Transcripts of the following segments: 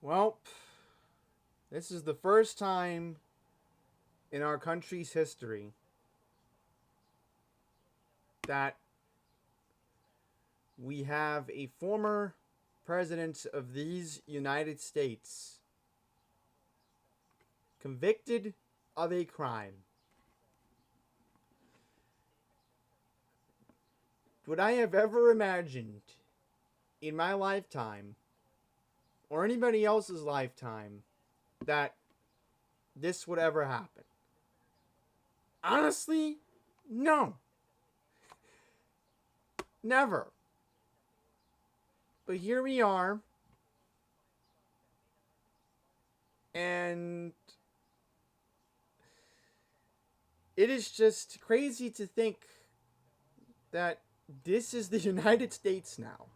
Well, this is the first time in our country's history that we have a former president of these United States convicted of a crime. Would I have ever imagined in my lifetime or anybody else's lifetime that this would ever happen? Honestly, no. Never. But here we are, and it is just crazy to think that this is the United States now.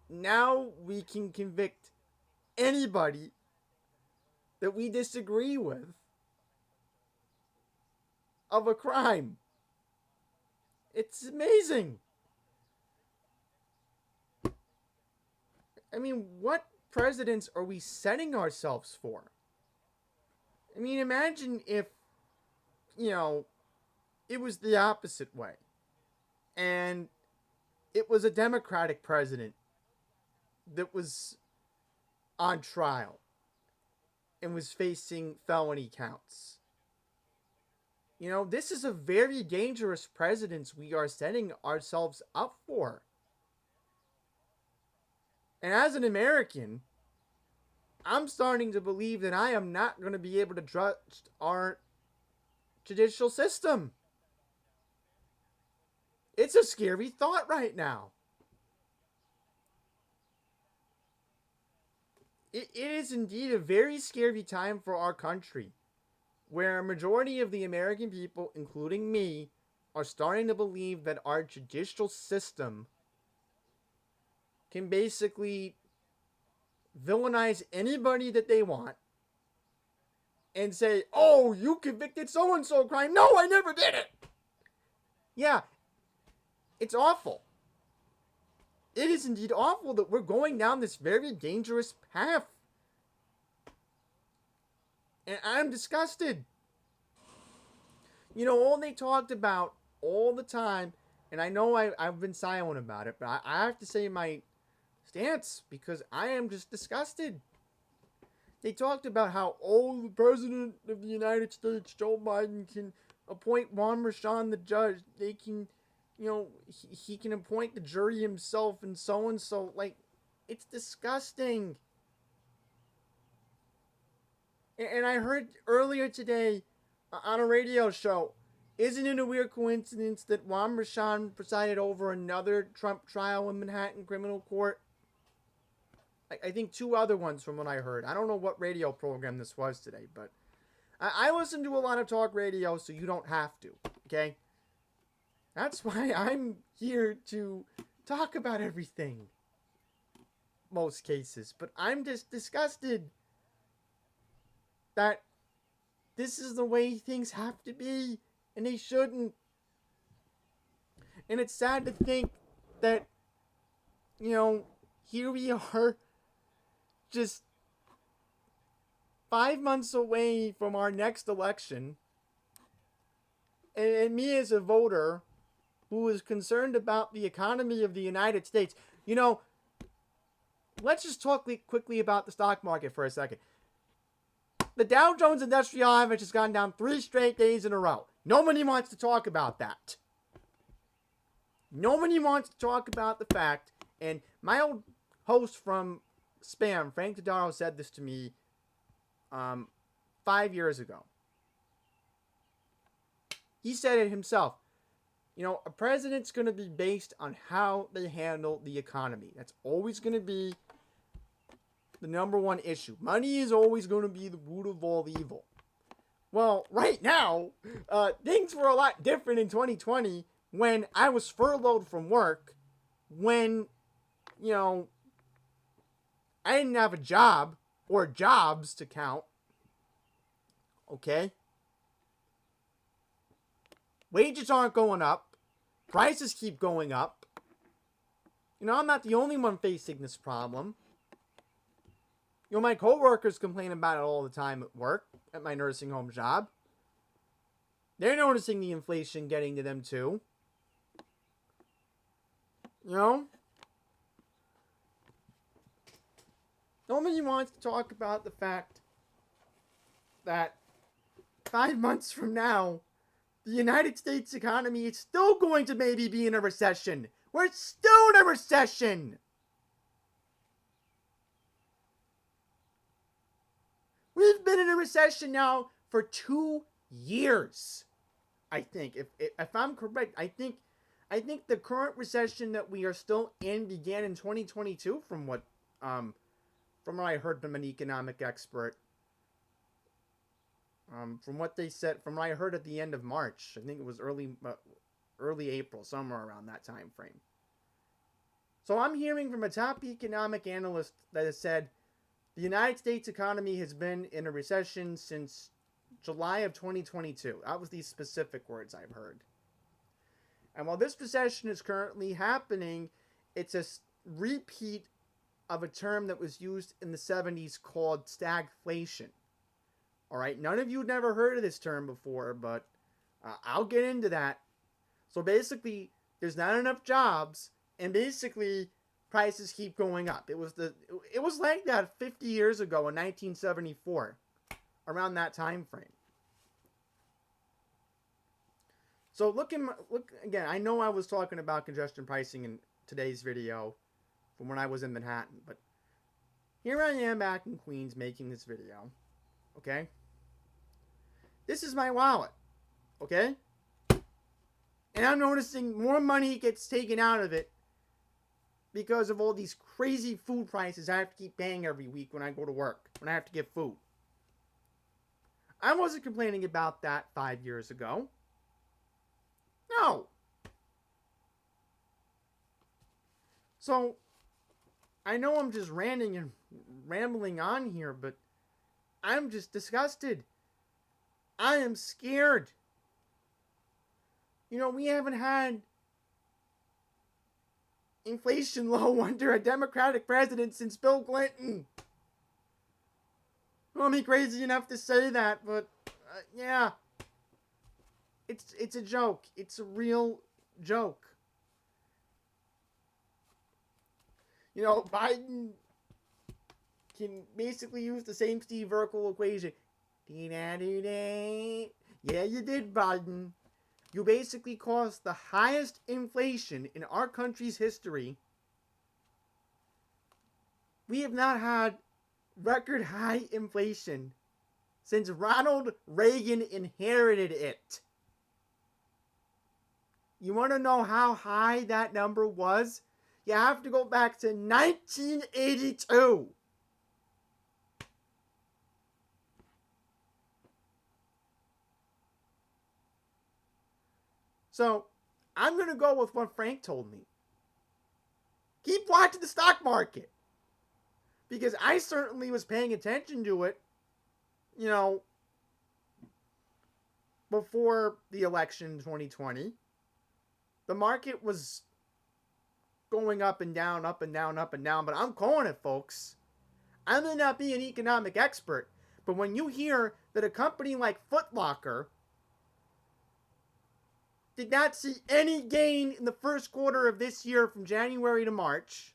Now we can convict anybody that we disagree with of a crime. It's amazing. I mean, what presidents are we setting ourselves for? I mean, imagine if, it was the opposite way. And it was a Democratic president that was on trial and was facing felony counts. This is a very dangerous precedent we are setting ourselves up for. And as an American, I'm starting to believe that I am not going to be able to trust our judicial system. It's a scary thought right now. It is indeed a very scary time for our country, where a majority of the American people, including me, are starting to believe that our judicial system can basically villainize anybody that they want and say, oh, you convicted so-and-so crime. No, I never did it. Yeah, it's awful. It is indeed awful that we're going down this very dangerous path. And I'm disgusted. All they talked about all the time, and I know I've been silent about it, but I have to say my stance because I am just disgusted. They talked about how, the President of the United States, Joe Biden, can appoint Juan Merchan the judge. They can, he can appoint the jury himself and so. Like, it's disgusting. And I heard earlier today on a radio show, isn't it a weird coincidence that Juan Merchan presided over another Trump trial in Manhattan criminal court? I think two other ones from what I heard. I don't know what radio program this was today, but I listen to a lot of talk radio, so you don't have to, okay? That's why I'm here to talk about everything. Most cases. But I'm just disgusted that this is the way things have to be, and they shouldn't. And it's sad to think that, here we are, just 5 months away from our next election, and me as a voter who is concerned about the economy of the United States. Let's just talk quickly about the stock market for a second. The Dow Jones Industrial Average has gone down 3 straight days in a row. Nobody wants to talk about that. Nobody wants to talk about the fact, and my old host from Spam, Frank Tadaro, said this to me 5 years ago. He said it himself. A president's going to be based on how they handle the economy. That's always going to be the number one issue. Money is always going to be the root of all evil. Well, right now, things were a lot different in 2020 when I was furloughed from work, when, I didn't have a job or jobs to count. Okay? Wages aren't going up. Prices keep going up. I'm not the only one facing this problem. You know, my coworkers complain about it all the time at work, at my nursing home job. They're noticing the inflation getting to them too. You know? Nobody wants to talk about the fact that 5 months from now, the United States economy is still going to maybe be in a recession. We're still in a recession. We've been in a recession now for 2 years. I think, if I'm correct, I think the current recession that we are still in began in 2022, from what I heard from an economic expert. From what they said, from what I heard at the end of March, I think it was early April, somewhere around that time frame. So I'm hearing from a top economic analyst that has said the United States economy has been in a recession since July of 2022. That was the specific words I've heard. And while this recession is currently happening, it's a repeat of a term that was used in the 70s called stagflation. All right, none of you had never heard of this term before, but I'll get into that. So basically, there's not enough jobs, and basically, prices keep going up. It was like that 50 years ago in 1974, around that time frame. So look again. I know I was talking about congestion pricing in today's video from when I was in Manhattan, but here I am back in Queens making this video. Okay? This is my wallet. Okay? And I'm noticing more money gets taken out of it because of all these crazy food prices I have to keep paying every week when I go to work, when I have to get food. I wasn't complaining about that 5 years ago. No. So, I know I'm just ranting and rambling on here, but I'm just disgusted. I am scared. You know, we haven't had inflation low under a Democratic president since Bill Clinton. I'm not crazy enough to say that, but yeah. It's a joke. It's a real joke. You know, Biden can basically use the same Steve Urkel equation. Yeah, you did, Biden. You basically caused the highest inflation in our country's history. We have not had record high inflation since Ronald Reagan inherited it. You want to know how high that number was? You have to go back to 1982. So, I'm going to go with what Frank told me. Keep watching the stock market. Because I certainly was paying attention to it, you know, before the election in 2020. The market was going up and down, up and down, up and down, but I'm calling it, folks. I may not be an economic expert, but when you hear that a company like Foot Locker did not see any gain in the first quarter of this year from January to March,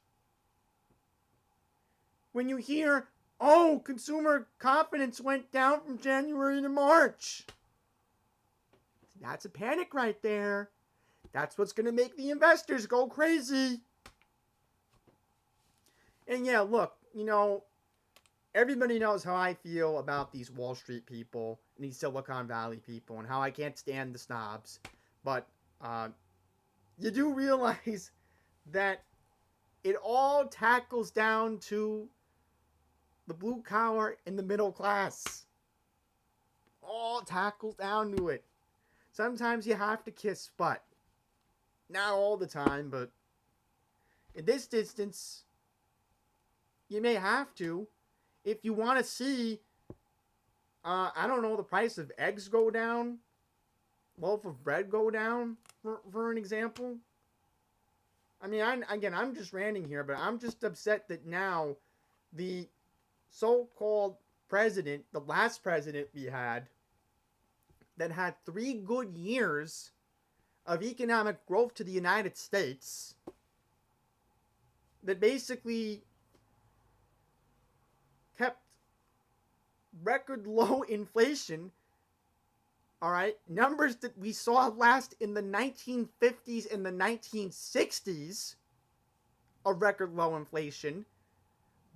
when you hear, oh, consumer confidence went down from January to March, that's a panic right there. That's what's going to make the investors go crazy. And yeah, look, you know, everybody knows how I feel about these Wall Street people and these Silicon Valley people and how I can't stand the snobs. But you do realize that it all tackles down to the blue collar and the middle class. All tackles down to it. Sometimes you have to kiss butt. Not all the time, but in this instance, you may have to. If you want to see, I don't know, the price of eggs go down, loaf of bread go down, for an example. I mean, I'm just ranting here, but I'm just upset that now the so-called president, the last president we had, that had 3 good years of economic growth to the United States, that basically kept record low inflation. All right, numbers that we saw last in the 1950s and the 1960s of record low inflation.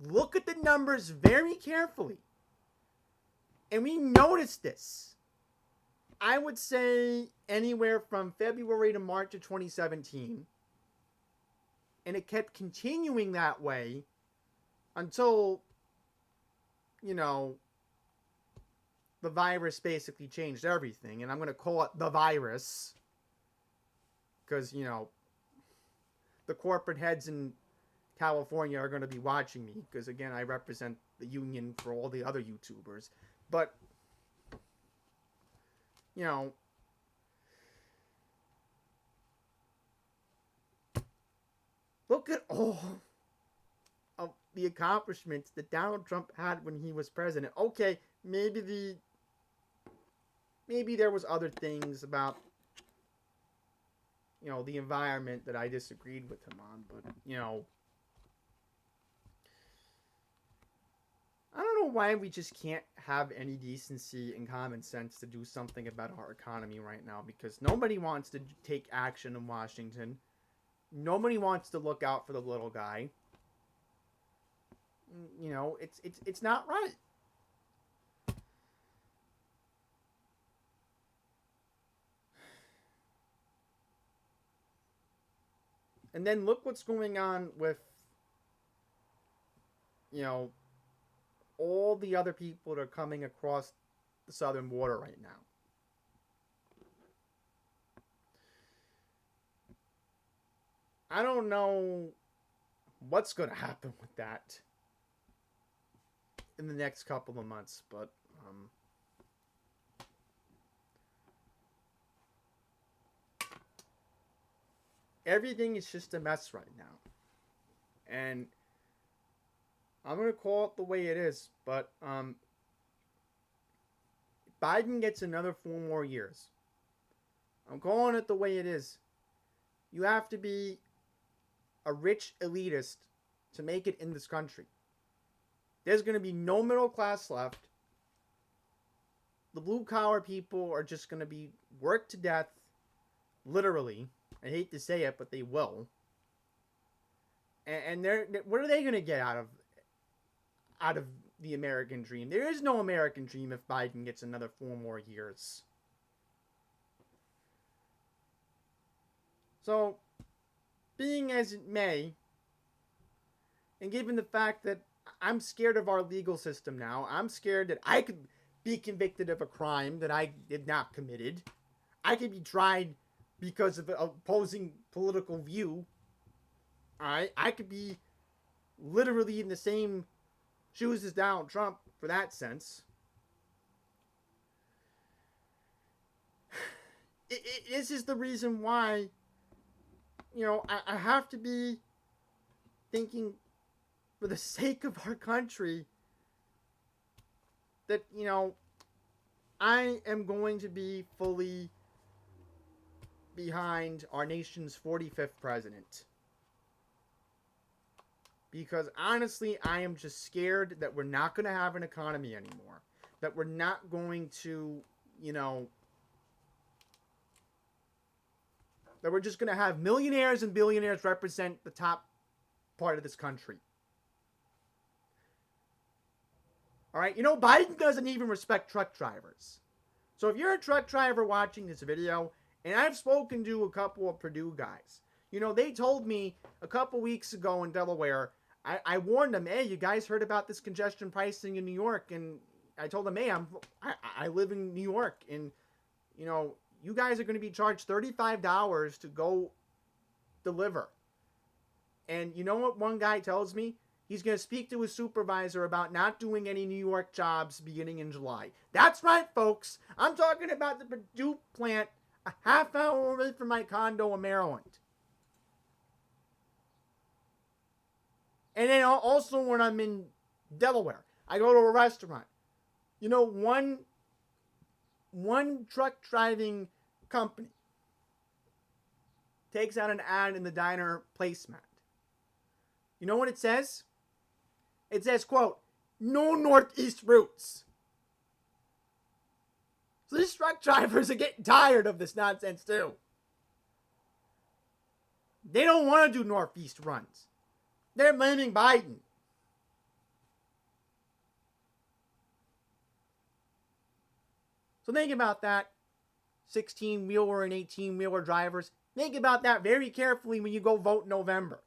Look at the numbers very carefully. And we noticed this, I would say, anywhere from February to March of 2017. And it kept continuing that way until, the virus basically changed everything. And I'm going to call it the virus because, the corporate heads in California are going to be watching me because, again, I represent the union for all the other YouTubers. But, look at all of the accomplishments that Donald Trump had when he was president. Okay, maybe there was other things about, the environment that I disagreed with him on, but, I don't know why we just can't have any decency and common sense to do something about our economy right now, because nobody wants to take action in Washington. Nobody wants to look out for the little guy. It's not right. And then look what's going on with, all the other people that are coming across the southern border right now. I don't know what's going to happen with that in the next couple of months, but everything is just a mess right now. And I'm going to call it the way it is, but Biden gets another 4 more years. I'm calling it the way it is. You have to be a rich elitist to make it in this country. There's going to be no middle class left. The blue collar people are just going to be worked to death, literally. I hate to say it, but they will. And what are they going to get out of the American dream? There is no American dream if Biden gets another 4 more years. So, being as it may, and given the fact that I'm scared of our legal system now, I'm scared that I could be convicted of a crime that I did not committed. I could be tried because of opposing political view. Alright? I could be literally in the same shoes as Donald Trump for that sense. This is the reason why, I have to be thinking, for the sake of our country, that, I am going to be fully behind our nation's 45th president. Because honestly, I am just scared that we're not going to have an economy anymore. That we're not going to, that we're just going to have millionaires and billionaires represent the top part of this country. Alright, Biden doesn't even respect truck drivers. So if you're a truck driver watching this video, and I've spoken to a couple of Purdue guys, they told me a couple weeks ago in Delaware, I warned them, hey, you guys heard about this congestion pricing in New York? And I told them, hey, I live in New York, and, you guys are going to be charged $35 to go deliver. And you know what one guy tells me? He's going to speak to his supervisor about not doing any New York jobs beginning in July. That's right, folks. I'm talking about the Purdue plant a half hour away from my condo in Maryland. And then also when I'm in Delaware. I go to a restaurant. You know, one truck driving company takes out an ad in the diner placemat. You know what it says? It says, quote, no northeast routes. So these truck drivers are getting tired of this nonsense too. They don't want to do northeast runs. They're blaming Biden. So think about that, 16-wheeler and 18-wheeler drivers. Think about that very carefully when you go vote in November.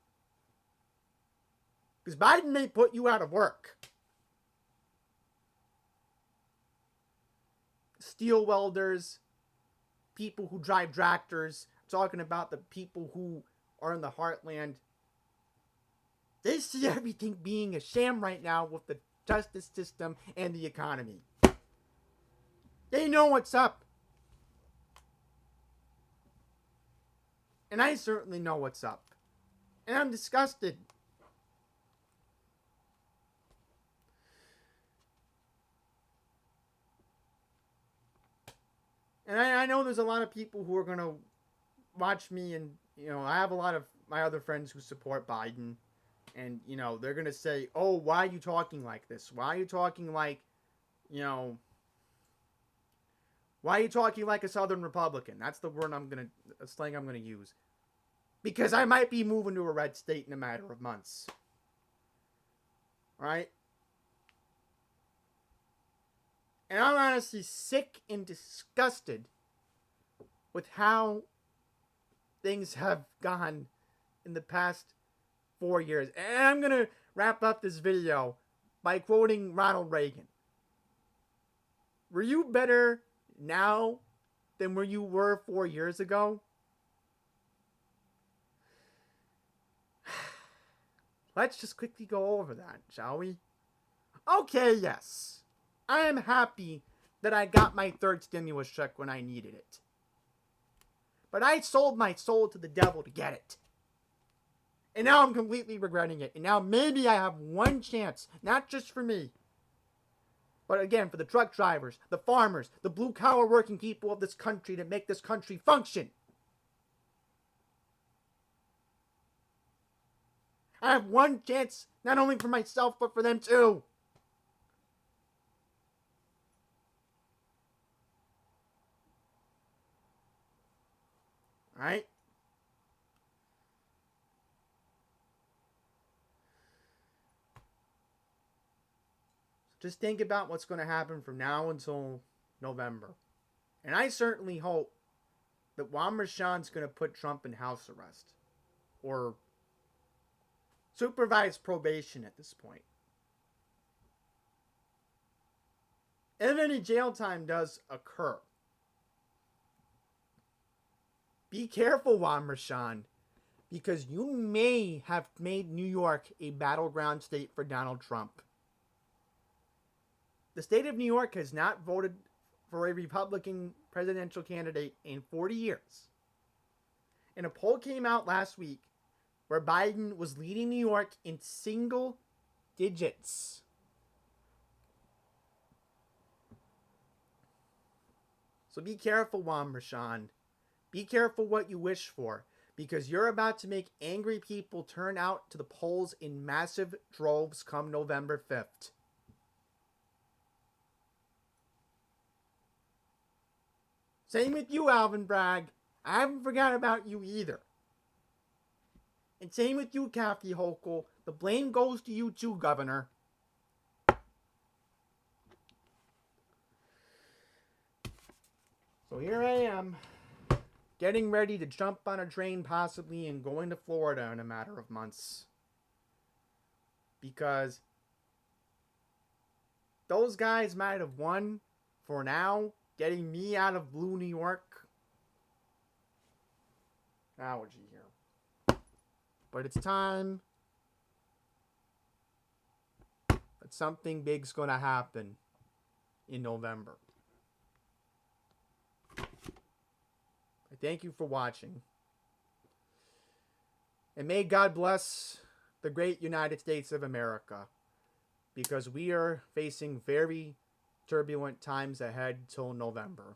Because Biden may put you out of work. Steel welders, people who drive tractors, talking about the people who are in the heartland. They see everything being a sham right now with the justice system and the economy. They know what's up. And I certainly know what's up. And I'm disgusted. And I know there's a lot of people who are going to watch me, and, you know, I have a lot of my other friends who support Biden. And, you know, they're going to say, oh, why are you talking like this? Why are you talking like, you know, why are you talking like a Southern Republican? That's the word a slang I'm going to use. Because I might be moving to a red state in a matter of months. Right? And I'm honestly sick and disgusted with how things have gone in the past 4 years. And I'm going to wrap up this video by quoting Ronald Reagan. Were you better now than where you were 4 years ago? Let's just quickly go over that, shall we? Okay, yes. I am happy that I got my third stimulus check when I needed it. But I sold my soul to the devil to get it. And now I'm completely regretting it. And now maybe I have one chance, not just for me, but again for the truck drivers, the farmers, the blue-collar working people of this country to make this country function. I have one chance, not only for myself, but for them too. Alright? Just think about what's going to happen from now until November. And I certainly hope that Juan Merchan's going to put Trump in house arrest. Or supervised probation at this point. If any jail time does occur, be careful, Juan Merchan, because you may have made New York a battleground state for Donald Trump. The state of New York has not voted for a Republican presidential candidate in 40 years. And a poll came out last week where Biden was leading New York in single digits. So be careful, Juan Merchan. Be careful what you wish for, because you're about to make angry people turn out to the polls in massive droves come November 5th. Same with you, Alvin Bragg. I haven't forgot about you either. And same with you, Kathy Hochul. The blame goes to you too, Governor. So here I am, getting ready to jump on a train possibly and going to Florida in a matter of months. Because those guys might have won for now, getting me out of blue New York. Allergy here. But it's time that something big's gonna happen in November. I thank you for watching. And may God bless the great United States of America. because we are facing very turbulent times ahead till November.